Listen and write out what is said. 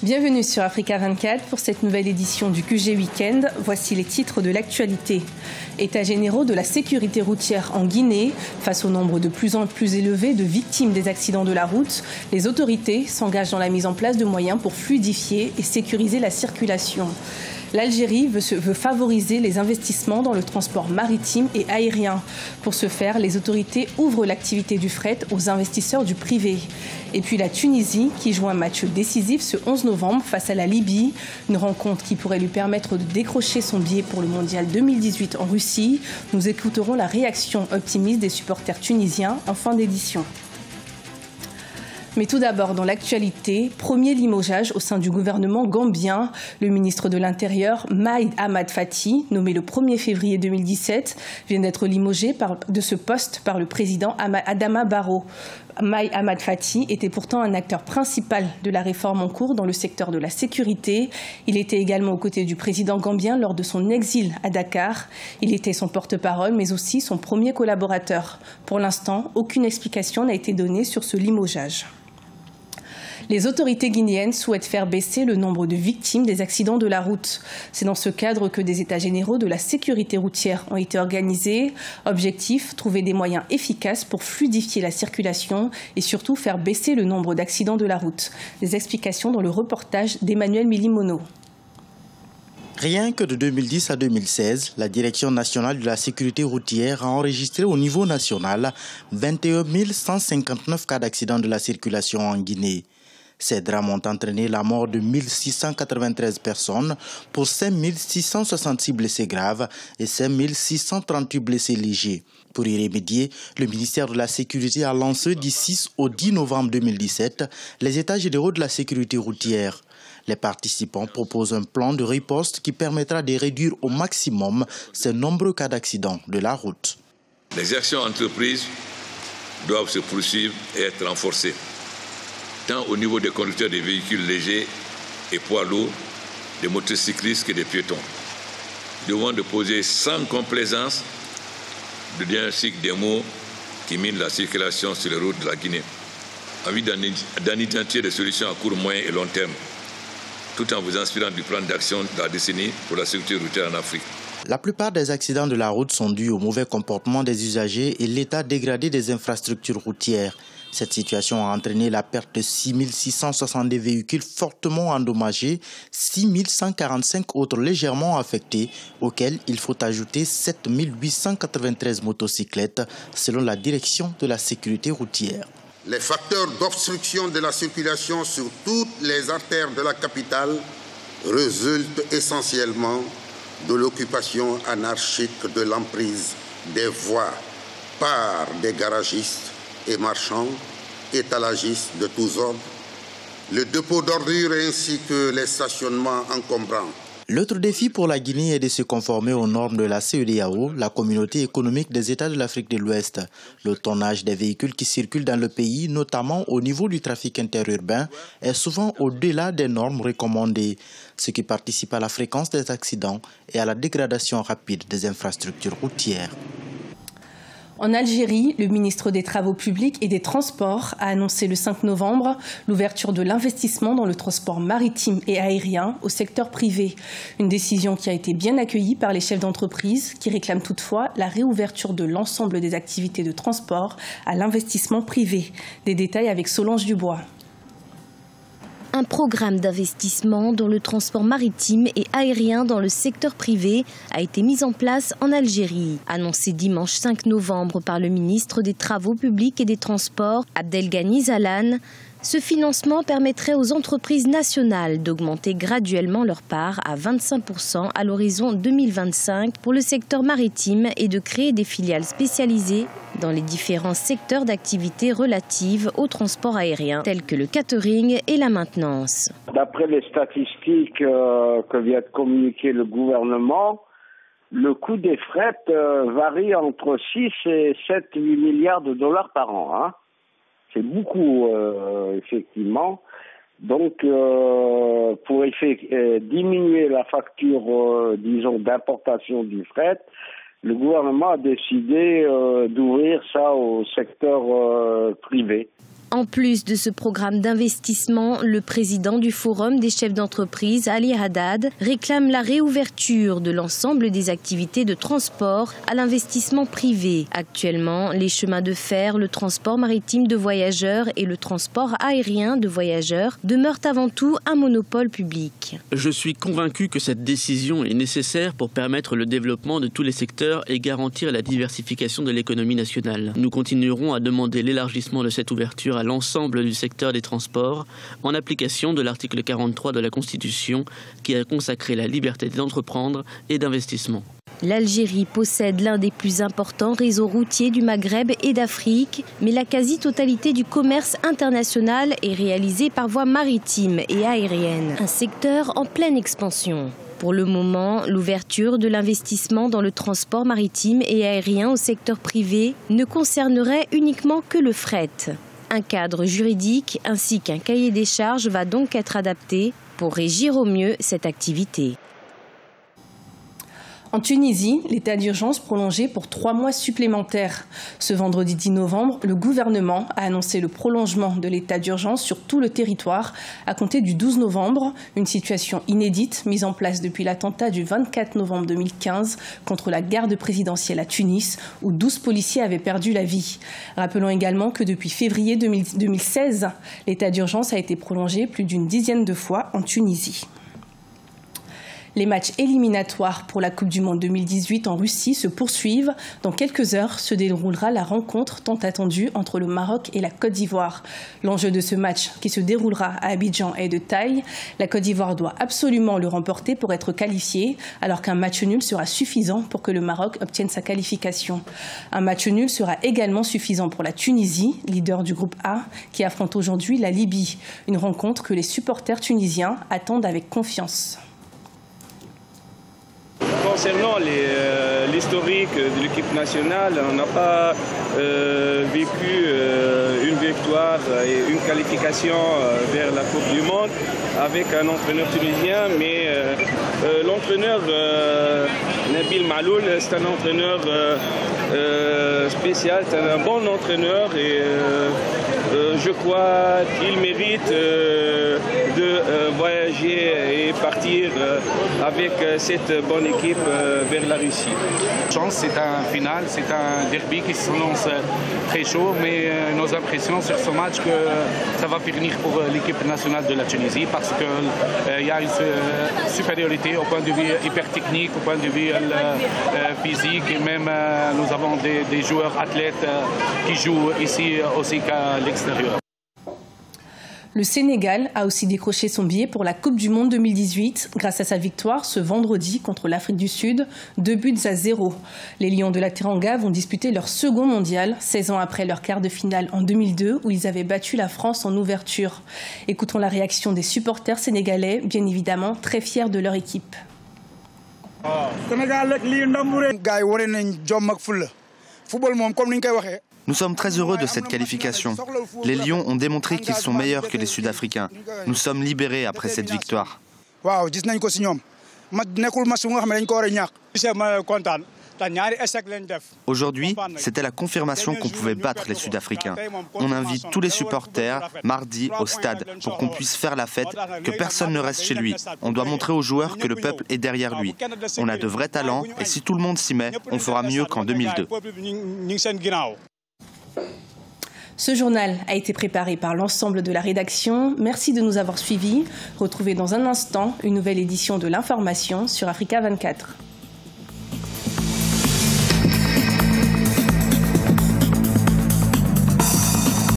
Bienvenue sur Africa 24 pour cette nouvelle édition du QG Week-end. Voici les titres de l'actualité. États généraux de la sécurité routière en Guinée. Face au nombre de plus en plus élevé de victimes des accidents de la route, les autorités s'engagent dans la mise en place de moyens pour fluidifier et sécuriser la circulation. L'Algérie veut favoriser les investissements dans le transport maritime et aérien. Pour ce faire, les autorités ouvrent l'activité du fret aux investisseurs du privé. Et puis la Tunisie qui joue un match décisif ce 11 novembre face à la Libye. Une rencontre qui pourrait lui permettre de décrocher son billet pour le mondial 2018 en Russie. Nous écouterons la réaction optimiste des supporters tunisiens en fin d'édition. Mais tout d'abord, dans l'actualité, premier limogeage au sein du gouvernement gambien. Le ministre de l'Intérieur, Maï Ahmad Fati, nommé le 1er février 2017, vient d'être limogé de ce poste par le président Adama Barrow. Maï Ahmad Fati était pourtant un acteur principal de la réforme en cours dans le secteur de la sécurité. Il était également aux côtés du président gambien lors de son exil à Dakar. Il était son porte-parole, mais aussi son premier collaborateur. Pour l'instant, aucune explication n'a été donnée sur ce limogeage. Les autorités guinéennes souhaitent faire baisser le nombre de victimes des accidents de la route. C'est dans ce cadre que des états généraux de la sécurité routière ont été organisés. Objectif, trouver des moyens efficaces pour fluidifier la circulation et surtout faire baisser le nombre d'accidents de la route. Des explications dans le reportage d'Emmanuel Milimono. Rien que de 2010 à 2016, la Direction nationale de la sécurité routière a enregistré au niveau national 21 159 cas d'accidents de la circulation en Guinée. Ces drames ont entraîné la mort de 1693 personnes pour 5666 blessés graves et 5638 blessés légers. Pour y remédier, le ministère de la Sécurité a lancé du 6 au 10 novembre 2017 les états généraux de la sécurité routière. Les participants proposent un plan de riposte qui permettra de réduire au maximum ces nombreux cas d'accidents de la route. Les actions entreprises doivent se poursuivre et être renforcées, tant au niveau des conducteurs des véhicules légers et poids lourds, des motocyclistes que des piétons. Nous devons poser sans complaisance le diagnostic des maux qui minent la circulation sur les routes de la Guinée, en vue d'en identifier des solutions à court, moyen et long terme, tout en vous inspirant du plan d'action de la décennie pour la sécurité routière en Afrique. La plupart des accidents de la route sont dus au mauvais comportement des usagers et l'état dégradé des infrastructures routières. Cette situation a entraîné la perte de 6 662 véhicules fortement endommagés, 6 145 autres légèrement affectés, auxquels il faut ajouter 7 893 motocyclettes, selon la Direction de la sécurité routière. Les facteurs d'obstruction de la circulation sur toutes les artères de la capitale résultent essentiellement de l'occupation anarchique de l'emprise des voies par des garagistes et marchands, étalagistes de tous ordres, le dépôt d'ordures ainsi que les stationnements encombrants. L'autre défi pour la Guinée est de se conformer aux normes de la CEDEAO, la communauté économique des États de l'Afrique de l'Ouest. Le tonnage des véhicules qui circulent dans le pays, notamment au niveau du trafic interurbain, est souvent au-delà des normes recommandées, ce qui participe à la fréquence des accidents et à la dégradation rapide des infrastructures routières. En Algérie, le ministre des Travaux publics et des Transports a annoncé le 5 novembre l'ouverture de l'investissement dans le transport maritime et aérien au secteur privé. Une décision qui a été bien accueillie par les chefs d'entreprise qui réclament toutefois la réouverture de l'ensemble des activités de transport à l'investissement privé. Des détails avec Solange Dubois. Un programme d'investissement dans le transport maritime et aérien dans le secteur privé a été mis en place en Algérie. Annoncé dimanche 5 novembre par le ministre des Travaux publics et des Transports, Abdelghani Zalane, ce financement permettrait aux entreprises nationales d'augmenter graduellement leur part à 25% à l'horizon 2025 pour le secteur maritime et de créer des filiales spécialisées dans les différents secteurs d'activité relatives au transport aérien, tels que le catering et la maintenance. D'après les statistiques que vient de communiquer le gouvernement, le coût des frettes varie entre 6 et 7 milliards de dollars par an. C'est beaucoup, effectivement. Donc, pour diminuer la facture, disons, d'importation du fret, le gouvernement a décidé d'ouvrir ça au secteur privé. En plus de ce programme d'investissement, le président du Forum des chefs d'entreprise, Ali Haddad, réclame la réouverture de l'ensemble des activités de transport à l'investissement privé. Actuellement, les chemins de fer, le transport maritime de voyageurs et le transport aérien de voyageurs demeurent avant tout un monopole public. Je suis convaincu que cette décision est nécessaire pour permettre le développement de tous les secteurs et garantir la diversification de l'économie nationale. Nous continuerons à demander l'élargissement de cette ouverture à l'ensemble du secteur des transports en application de l'article 43 de la Constitution qui a consacré la liberté d'entreprendre et d'investissement. L'Algérie possède l'un des plus importants réseaux routiers du Maghreb et d'Afrique, mais la quasi-totalité du commerce international est réalisée par voie maritime et aérienne, un secteur en pleine expansion. Pour le moment, l'ouverture de l'investissement dans le transport maritime et aérien au secteur privé ne concernerait uniquement que le fret. Un cadre juridique ainsi qu'un cahier des charges va donc être adapté pour régir au mieux cette activité. En Tunisie, l'état d'urgence prolongé pour 3 mois supplémentaires. Ce vendredi 10 novembre, le gouvernement a annoncé le prolongement de l'état d'urgence sur tout le territoire à compter du 12 novembre, une situation inédite mise en place depuis l'attentat du 24 novembre 2015 contre la garde présidentielle à Tunis, où 12 policiers avaient perdu la vie. Rappelons également que depuis février 2016, l'état d'urgence a été prolongé plus d'une dizaine de fois en Tunisie. Les matchs éliminatoires pour la Coupe du Monde 2018 en Russie se poursuivent. Dans quelques heures se déroulera la rencontre tant attendue entre le Maroc et la Côte d'Ivoire. L'enjeu de ce match, qui se déroulera à Abidjan, est de taille. La Côte d'Ivoire doit absolument le remporter pour être qualifiée, alors qu'un match nul sera suffisant pour que le Maroc obtienne sa qualification. Un match nul sera également suffisant pour la Tunisie, leader du groupe A, qui affronte aujourd'hui la Libye. Une rencontre que les supporters tunisiens attendent avec confiance. Concernant l'historique de l'équipe nationale, on n'a pas vécu une victoire et une qualification vers la Coupe du Monde avec un entraîneur tunisien, mais l'entraîneur Nabil Maloul, c'est un entraîneur spécial, c'est un bon entraîneur et je crois qu'il mérite de voyager et partir avec cette bonne équipe vers la Russie. C'est un final, c'est un derby qui s'annonce très chaud, mais nos impressions sur ce match que ça va finir pour l'équipe nationale de la Tunisie parce qu'il y a une supériorité au point de vue hyper technique, au point de vue physique et même nous avons des joueurs athlètes qui jouent ici aussi qu'à l'extérieur. Le Sénégal a aussi décroché son billet pour la Coupe du Monde 2018 grâce à sa victoire ce vendredi contre l'Afrique du Sud, 2-0. Les Lions de la Teranga vont disputer leur second mondial, 16 ans après leur quart de finale en 2002 où ils avaient battu la France en ouverture. Écoutons la réaction des supporters sénégalais, bien évidemment très fiers de leur équipe. Nous sommes très heureux de cette qualification. Les Lions ont démontré qu'ils sont meilleurs que les Sud-Africains. Nous sommes libérés après cette victoire. Aujourd'hui, c'était la confirmation qu'on pouvait battre les Sud-Africains. On invite tous les supporters mardi au stade pour qu'on puisse faire la fête, que personne ne reste chez lui. On doit montrer aux joueurs que le peuple est derrière lui. On a de vrais talents et si tout le monde s'y met, on fera mieux qu'en 2002. Ce journal a été préparé par l'ensemble de la rédaction. Merci de nous avoir suivis. Retrouvez dans un instant une nouvelle édition de l'information sur Africa 24.